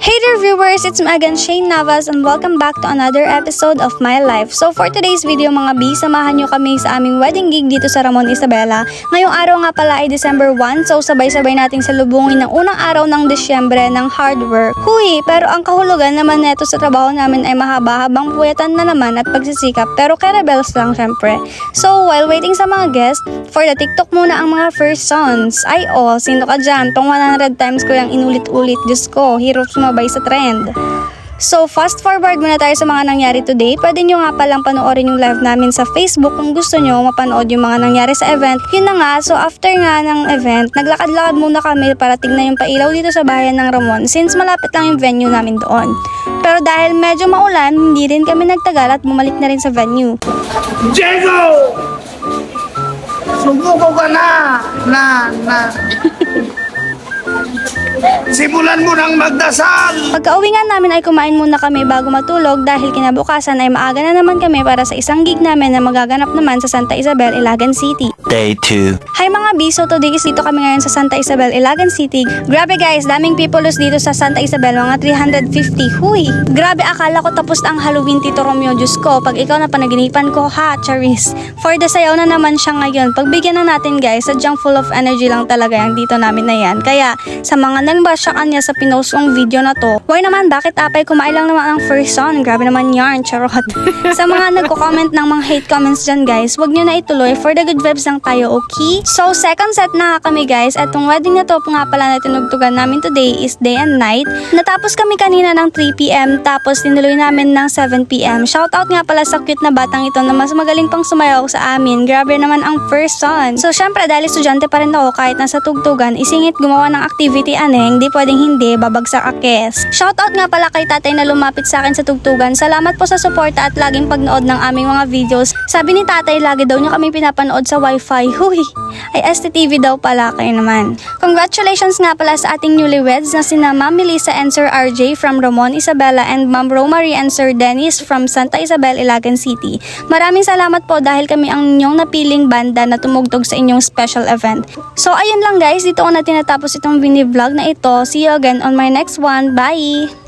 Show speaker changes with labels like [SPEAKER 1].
[SPEAKER 1] Hey there viewers, it's me again, Shane Navas, and welcome back to another episode of my life. So for today's video mga B, samahan nyo kami sa aming wedding gig dito sa Ramon Isabela. Ngayong araw nga pala ay December 1, so sabay-sabay nating salubungin ng unang araw ng Disyembre ng hard work. Huy, pero ang kahulugan naman neto sa trabaho namin ay mahaba-habang puyatan na naman at pagsisikap, pero kaya-rebels lang syempre. So while waiting sa mga guests, for the TikTok muna ang mga first songs. Ay sino ka dyan? Tong 100 times ko yung inulit-ulit, Diyos ko, hirap sumabay sa trend. So, fast forward muna tayo sa mga nangyari today. Pwede nyo nga palang panoorin yung live namin sa Facebook kung gusto nyo mapanood yung mga nangyari sa event. Yun na nga, so after nga ng event, naglakad-lakad muna kami para tignan yung pailaw dito sa bayan ng Ramon since malapit lang yung venue namin doon. Pero dahil medyo maulan, hindi rin kami nagtagal at bumalik na rin sa venue.
[SPEAKER 2] Diego! Sumuko ka na! Simulan mo ng magdasal!
[SPEAKER 1] Pagka-uwi nga namin ay kumain muna kami bago matulog dahil kinabukasan ay maaga na naman kami para sa isang gig namin na magaganap naman sa Santa Isabel, Ilagan City.
[SPEAKER 3] Day 2.
[SPEAKER 1] Hi mga B, so today is dito kami ngayon sa Santa Isabel, Ilagan City. Grabe guys, daming peoples dito sa Santa Isabel, mga 350. Huy! Grabe, akala ko tapos ang Halloween, Tito Romeo, Diyos ko. Pag ikaw na panaginipan ko, ha, charis. For the sayaw na naman siya ngayon. Pagbigyan na natin guys, sadyang full of energy lang talaga yung dito namin na yan. Kaya sa mga nagbasya kanya sa pinost kong video na to, why naman, bakit apay kumain lang naman ang first song? Grabe naman yarn, charot. Sa mga nagko-comment ng mga hate comments dyan guys, wag nyo na ituloy, for the good vibes lang tayo, okay? So second set na kami guys, at tong wedding na to nga pala na tinugtugan namin today is day and night. Natapos kami kanina ng 3pm, tapos tinuloy namin ng 7pm. Shoutout nga pala sa cute na batang ito na mas magaling pang sumayaw sa amin. Grabe naman ang first song. So syempre dahil estudyante pa rin ako, kahit nasa tugtugan, isingit gumawa ng activity aneng, di pwedeng hindi, babagsak akes. Shoutout nga pala kay tatay na lumapit sa akin sa tugtugan. Salamat po sa suporta at laging pagnood ng aming mga videos. Sabi ni tatay, lagi daw niya kami pinapanood sa wifi. Huy! Ay STTV daw pala, kayo naman. Congratulations nga pala sa ating newlyweds na sina Ma'am Melissa and Sir RJ from Ramon Isabela and Ma'am Romary and Sir Dennis from Santa Isabel, Ilagan City. Maraming salamat po dahil kami ang inyong napiling banda na tumugtog sa inyong special event. So ayun lang guys, dito ko na tinatapos itong mini vlog na ito. See you again on my next one. Bye!